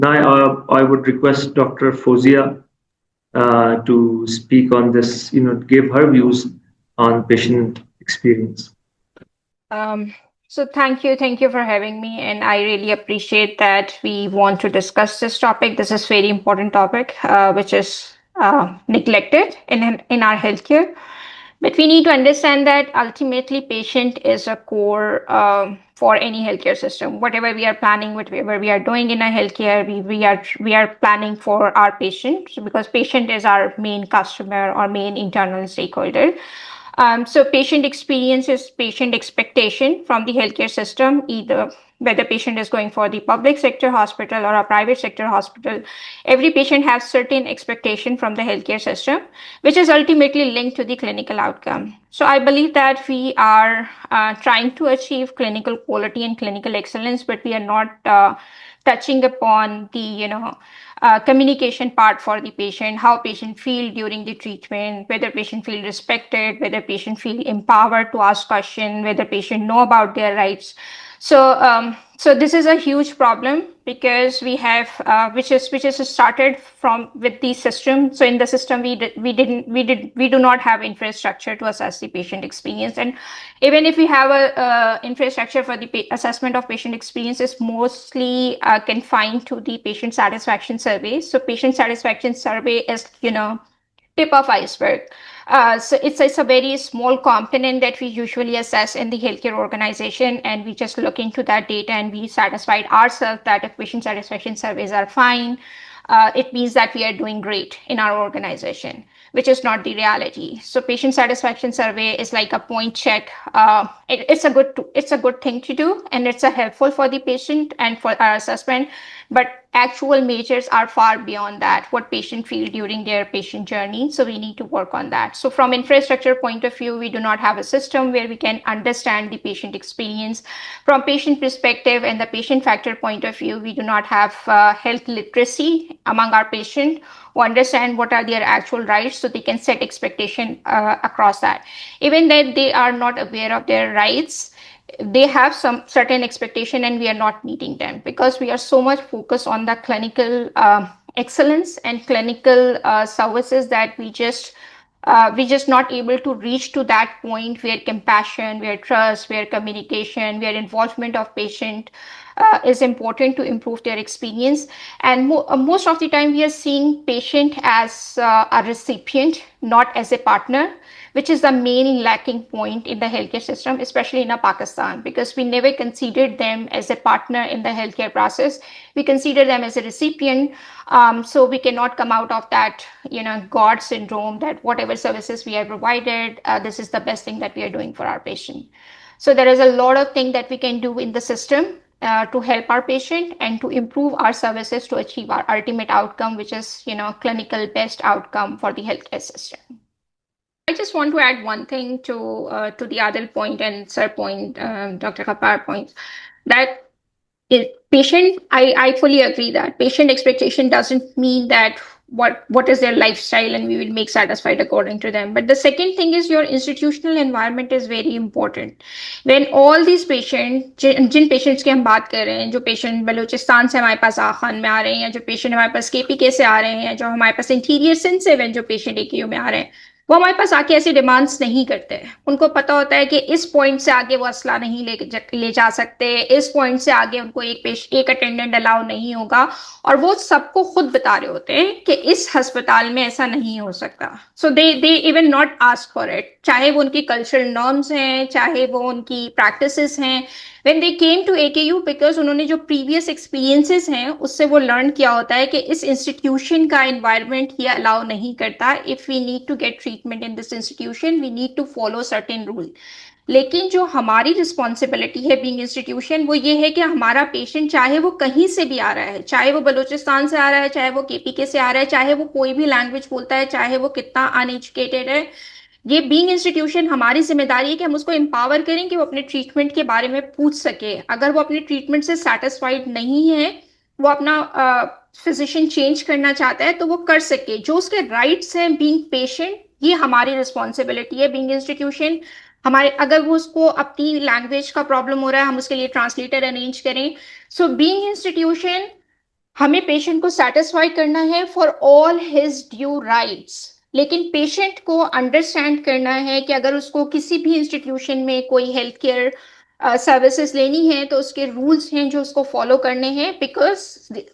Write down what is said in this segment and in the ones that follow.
Now, I would request Dr. Fozia to speak on this, give her views on patient experience. Um, so thank you for having me, and I really appreciate that we want to discuss this topic. This is very important topic, which is neglected in our healthcare. But we need to understand that ultimately, patient is a core for any healthcare system. Whatever we are planning, whatever we are doing in our healthcare, we are planning for our patient, because patient is our main customer or main internal stakeholder. So patient experience is patient expectation from the healthcare system, either whether patient is going for the public sector hospital or a private sector hospital. Every patient has certain expectation from the healthcare system, which is ultimately linked to the clinical outcome. So I believe that we are trying to achieve clinical quality and clinical excellence, but we are not touching upon the communication part for the patient, how patient feel during the treatment, whether patient feel respected, whether patient feel empowered to ask question, whether patient know about their rights. So this is a huge problem, because we have which is started from with the system. So in the system, we do not have infrastructure to assess the patient experience. And even if we have a infrastructure for the assessment of patient experience, is mostly confined to the patient satisfaction survey. So patient satisfaction survey is tip of iceberg. So it's a very small component that we usually assess in the healthcare organization, and we just look into that data and we satisfied ourselves that if patient satisfaction surveys are fine, it means that we are doing great in our organization, which is not the reality. So patient satisfaction survey is like a point check. It's a good thing to do, and it's a helpful for the patient and for our assessment. But actual measures are far beyond that, what patient feel during their patient journey. So we need to work on that. So from infrastructure point of view, we do not have a system where we can understand the patient experience. From patient perspective and the patient factor point of view, we do not have health literacy among our patient who understand what are their actual rights, so they can set expectation across that. Even that they are not aware of their rights, they have some certain expectation and we are not meeting them, because we are so much focused on the clinical excellence and clinical services, that we just not able to reach to that point where compassion, where trust, where communication, where involvement of patient is important to improve their experience. And most of the time we are seeing patient as a recipient, not as a partner, which is the main lacking point in the healthcare system, especially in Pakistan, because we never considered them as a partner in the healthcare process. We consider them as a recipient. So we cannot come out of that, God syndrome, that whatever services we have provided, this is the best thing that we are doing for our patient. So there is a lot of things that we can do in the system to help our patient and to improve our services to achieve our ultimate outcome, which is, clinical best outcome for the healthcare system. I just want to add one thing to the other point and sir point, Dr. Kapar points, that patient, I fully agree that patient expectation doesn't mean that what is their lifestyle and we will make satisfied according to them. But the second thing is your institutional environment is very important. When all these patients, जिन patients की हम बात कर रहे हैं, जो patient Balochistan से हमारे पास आखान में आ रहे हैं, या जो पेशेंट हमारे पास केपीके से आ रहे हैं, जो हमारे पास इंटीरियर सिंध से जो पेशेंट एकेयू में आ रहे हैं, वो हमारे पास आके ऐसी डिमांड्स नहीं करते हैं. उनको पता होता है कि इस पॉइंट से आगे वो असला नहीं ले जा सकते, इस पॉइंट से आगे उनको एक अटेंडेंट अलाउ नहीं होगा, और वो सबको खुद बता रहे होते हैं कि इस अस्पताल में ऐसा नहीं हो सकता. So they even not ask for it, चाहे वो उनकी कल्चरल नॉर्म्स हैं, चाहे वो उनकी प्रैक्टिसेस हैं. when they came to AKU, because उन्होंने जो प्रीवियस एक्सपीरियंसेस हैं उससे वो लर्न किया होता है कि इस इंस्टीट्यूशन का एनवायरनमेंट ये अलाउ नहीं करता. If we need to get treatment in this institution, we need to follow certain rule. लेकिन जो हमारी रिस्पॉन्सिबिलिटी है बीइंग इंस्टीट्यूशन, वो ये है कि हमारा पेशेंट चाहे वो कहीं से भी आ रहा है, चाहे वो बलूचिस्तान से आ रहा है, चाहे वो केपीके से आ रहा है, चाहे वो कोई भी लैंग्वेज बोलता है, चाहे वो कितना अनएजुकेटेड है, ये बीइंग इंस्टीट्यूशन हमारी जिम्मेदारी है कि हम उसको एम्पावर करें कि वो अपने ट्रीटमेंट के बारे में पूछ सके. अगर वो अपने ट्रीटमेंट से सेटिस्फाइड नहीं है, वो अपना फिजिशियन चेंज करना चाहता है, तो वो कर सके. जो उसके राइट्स हैं बीइंग पेशेंट, ये हमारी रिस्पॉन्सिबिलिटी है बीइंग इंस्टीट्यूशन. हमारे अगर वो उसको अपनी लैंग्वेज का प्रॉब्लम हो रहा है, हम उसके लिए ट्रांसलेटर अरेंज करें. सो बीइंग इंस्टीट्यूशन, हमें पेशेंट को सेटिस्फाई करना है for all his due rights, लेकिन पेशेंट को अंडरस्टैंड करना है कि अगर उसको किसी भी इंस्टीट्यूशन में कोई हेल्थ केयर सर्विसेज लेनी है तो उसके रूल्स हैं जो उसको फॉलो करने हैं। बिकॉज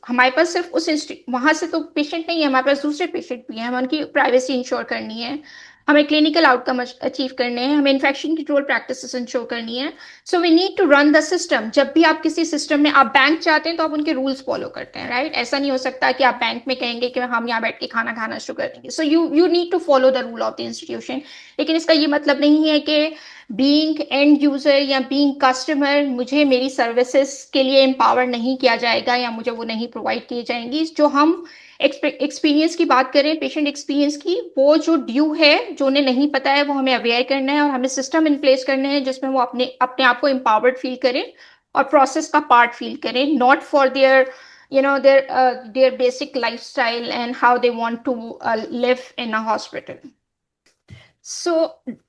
हमारे पास सिर्फ वहां से तो पेशेंट नहीं है, हमारे पास दूसरे पेशेंट भी हैं, हमें उनकी प्राइवेसी इंश्योर करनी है, हमें क्लिनिकल आउटकम अचीव करने हैं, हमें इन्फेक्शन कंट्रोल प्रैक्टिसेस इंश्योर करनी है। So we need to run the system. जब भी आप किसी सिस्टम में, आप बैंक चाहते हैं तो आप उनके रूल्स फॉलो करते हैं, राइट? ऐसा नहीं हो सकता कि आप बैंक में कहेंगे कि हम यहाँ बैठ के खाना खाना शुरू कर देंगे। So you need to follow the rule of the institution. लेकिन इसका ये मतलब नहीं है कि बीइंग एंड यूजर या बीइंग कस्टमर मुझे मेरी सर्विसेज के लिए एम्पावर नहीं किया जाएगा या मुझे वो नहीं प्रोवाइड की जाएंगी। जो हम एक्सपीरियंस की बात करें, पेशेंट एक्सपीरियंस की, वो जो ड्यू है, जो उन्हें नहीं पता है, वो हमें अवेयर करना है और हमें सिस्टम इन प्लेस करने हैं जिसमें वो अपने अपने आप को एम्पावर्ड फील करें और प्रोसेस का पार्ट फील करें, not for their their basic lifestyle and how they want to live in a hospital. So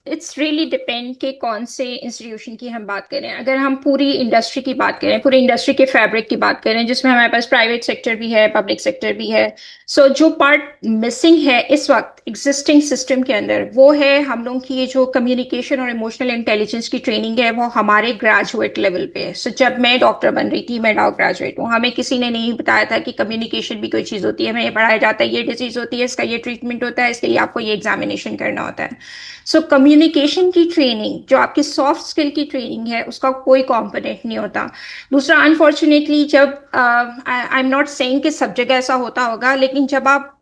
it's really depend कि कौन से इंस्टीट्यूशन की हम बात करें। अगर हम पूरी इंडस्ट्री की बात करें, पूरी इंडस्ट्री के फैब्रिक की बात करें, जिसमें हमारे पास प्राइवेट सेक्टर भी है, पब्लिक सेक्टर भी है, जो पार्ट मिसिंग है इस वक्त एग्जिस्टिंग सिस्टम के अंदर, वो है हम लोगों की ये जो कम्युनिकेशन और इमोशनल इंटेलिजेंस की ट्रेनिंग है, वो हमारे ग्रेजुएट लेवल पे है। जब मैं डॉक्टर बन रही थी, मैं ग्रेजुएट हूँ, हमें किसी ने नहीं बताया था कि कम्युनिकेशन भी कोई चीज़ होती है। हमें ये पढ़ाया जाता है ये डिजीज होती है, इसका ये ट्रीटमेंट होता है, इसके लिए आपको ये एग्जामिनेशन करना होता है। कम्युनिकेशन की ट्रेनिंग, जो आपकी सॉफ्ट स्किल की ट्रेनिंग है, उसका कोई कॉम्पोनेंट नहीं होता। दूसरा, अनफॉर्चुनेटली, जब आई एम नॉट सेइंग कि सब जगह ऐसा होता होगा, लेकिन जब आप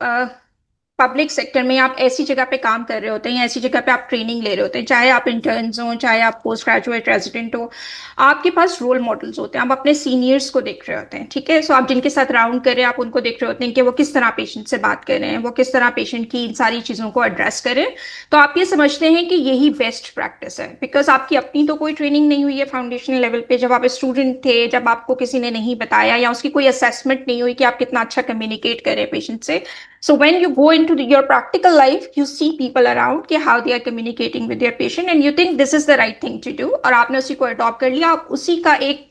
पब्लिक सेक्टर में आप ऐसी जगह पे काम कर रहे होते हैं या ऐसी जगह पे आप ट्रेनिंग ले रहे होते हैं, चाहे आप इंटर्न्स हो, चाहे आप पोस्ट ग्रेजुएट रेजिडेंट हो, आपके पास रोल मॉडल्स होते हैं, आप अपने सीनियर्स को देख रहे होते हैं, ठीक है? आप जिनके साथ राउंड कर रहे हैं, आप उनको देख रहे होते हैं कि वो किस तरह पेशेंट से बात कर रहे हैं, वो किस तरह पेशेंट की इन सारी चीज़ों को एड्रेस करें। तो आप ये समझते हैं कि यही बेस्ट प्रैक्टिस है, बिकॉज आपकी अपनी तो कोई ट्रेनिंग नहीं हुई है फाउंडेशनल लेवल पे। जब आप स्टूडेंट थे, जब आपको किसी ने नहीं बताया या उसकी कोई असेसमेंट नहीं हुई कि आप कितना अच्छा कम्युनिकेट करें पेशेंट से, so when you go into your practical life, you see people around कि how they are communicating with their patient and you think this is the right thing to do, और आपने उसी को adopt कर लिया, आप उसी का एक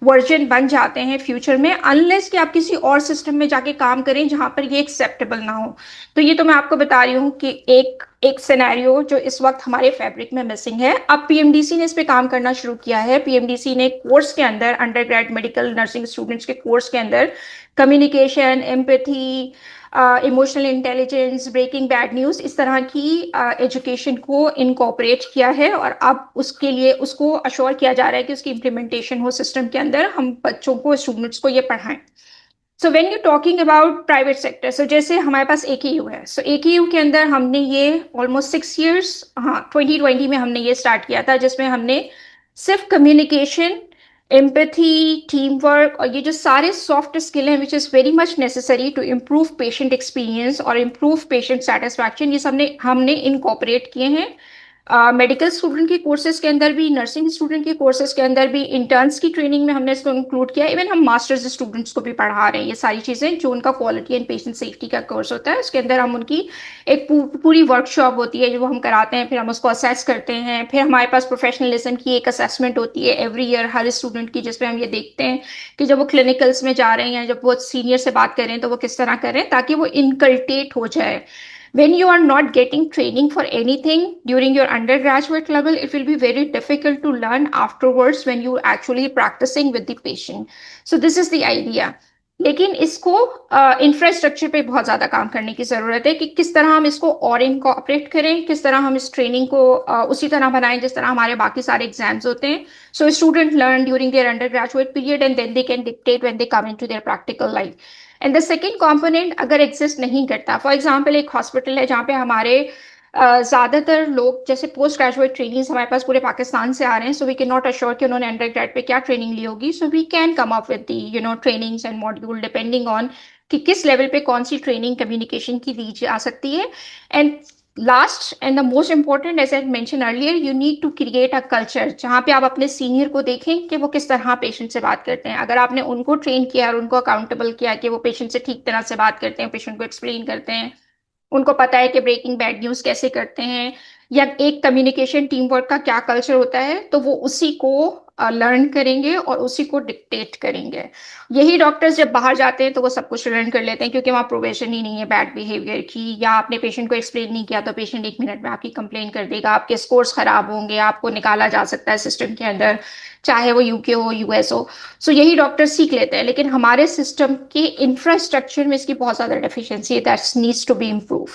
वर्जन बन जाते हैं फ्यूचर में, अनलेस कि आप किसी और सिस्टम में जाके काम करें जहां पर ये एक्सेप्टेबल ना हो। तो ये तो मैं आपको बता रही हूँ कि एक एक सिनेरियो जो इस वक्त हमारे फैब्रिक में मिसिंग है। अब पीएमडीसी ने इस पे काम करना शुरू किया है। पीएमडीसी ने कोर्स के अंदर, undergrad medical nursing students के कोर्स के अंदर, communication, empathy, emotional intelligence, breaking bad news, इस तरह की एजुकेशन को इनकॉर्पोरेट किया है और अब उसके लिए उसको अश्योर किया जा रहा है कि उसकी इम्प्लीमेंटेशन हो सिस्टम के अंदर, हम बच्चों को, स्टूडेंट्स को ये पढ़ाएं। So when you talking about private sector, जैसे हमारे पास AKU है, AKU के अंदर हमने ये ऑलमोस्ट 6 years, हाँ, 2020 में हमने ये स्टार्ट किया था, जिसमें हमने सिर्फ कम्युनिकेशन, एम्पैथी, टीम वर्क और ये जो सारे सॉफ्ट स्किल हैं which is very much necessary to improve patient experience और इम्प्रूव पेशेंट सेटिस्फैक्शन, ये सबने हमने इनकॉपरेट किए हैं। मेडिकल स्टूडेंट के कोर्सेज के अंदर भी, नर्सिंग स्टूडेंट के कोर्सेज के अंदर भी, इंटर्न्स की ट्रेनिंग में हमने इसको इंक्लूड किया। इवन हम मास्टर्स स्टूडेंट्स को भी पढ़ा रहे हैं ये सारी चीज़ें। जो उनका क्वालिटी एंड पेशेंट सेफ्टी का कोर्स होता है, उसके अंदर हम उनकी एक पूरी वर्कशॉप होती है जो हम कराते हैं, फिर हम उसको असेस करते हैं। फिर हमारे पास प्रोफेशनलिज्म की एक असेसमेंट होती है एवरी ईयर हर स्टूडेंट की, जिसमें हम ये देखते हैं कि जब वो क्लिनिकल्स में जा रहे हैं, जब वो सीनियर से बात करें तो वो किस तरह करें ताकि वो इनकल्टेट हो जाए। When you are not getting training for anything during your undergraduate level, it will be very difficult to learn afterwards when you actually practicing with the patient. So this is the idea. लेकिन इसको infrastructure पे बहुत ज़्यादा काम करने की ज़रूरत है कि किस तरह हम इसको और इनकॉपरेट करें, किस तरह हम इस ट्रेनिंग को उसी तरह बनाएं जिस तरह हमारे बाकी सारे एग्जाम्स होते हैं। So student learn during their undergraduate period and then they can dictate when they come into their practical life. And the second component अगर एग्जिस्ट नहीं करता, फॉर एग्जाम्पल एक हॉस्पिटल है जहाँ पे हमारे ज़्यादातर लोग, जैसे पोस्ट ग्रेजुएट ट्रेनिंग्स हमारे पास पूरे पाकिस्तान से आ रहे हैं, so we can not assure कि उन्होंने अंडर ग्रेड पे क्या ट्रेनिंग ली होगी। So we can come up with the trainings and module depending on कि किस लेवल पे कौन सी ट्रेनिंग कम्युनिकेशन की दी जा सकती है। And last and the most important, as I mention earlier, you need to create a culture जहाँ पे आप अपने सीनियर को देखें कि वो किस तरह पेशेंट से बात करते हैं। अगर आपने उनको ट्रेन किया और उनको अकाउंटेबल किया कि वो पेशेंट से ठीक तरह से बात करते हैं, पेशेंट को एक्सप्लेन करते हैं, उनको पता है कि ब्रेकिंग बैड न्यूज कैसे करते हैं या एक कम्युनिकेशन टीम वर्क का क्या कल्चर होता है, तो वो उसी को लर्न करेंगे और उसी को डिक्टेट करेंगे। यही डॉक्टर्स जब बाहर जाते हैं तो वो सब कुछ लर्न कर लेते हैं, क्योंकि वहाँ प्रोवेशन ही नहीं है बैड बिहेवियर की, या आपने पेशेंट को एक्सप्लेन नहीं किया तो पेशेंट 1 मिनट में आपकी कंप्लेन कर देगा, आपके स्कोर्स खराब होंगे, आपको निकाला जा सकता है सिस्टम के अंदर, चाहे वो यूके हो यूएस हो। सो यही डॉक्टर सीख लेते हैं, लेकिन हमारे सिस्टम के इंफ्रास्ट्रक्चर में इसकी बहुत ज्यादा डेफिशिएंसी है, that's needs to be improve.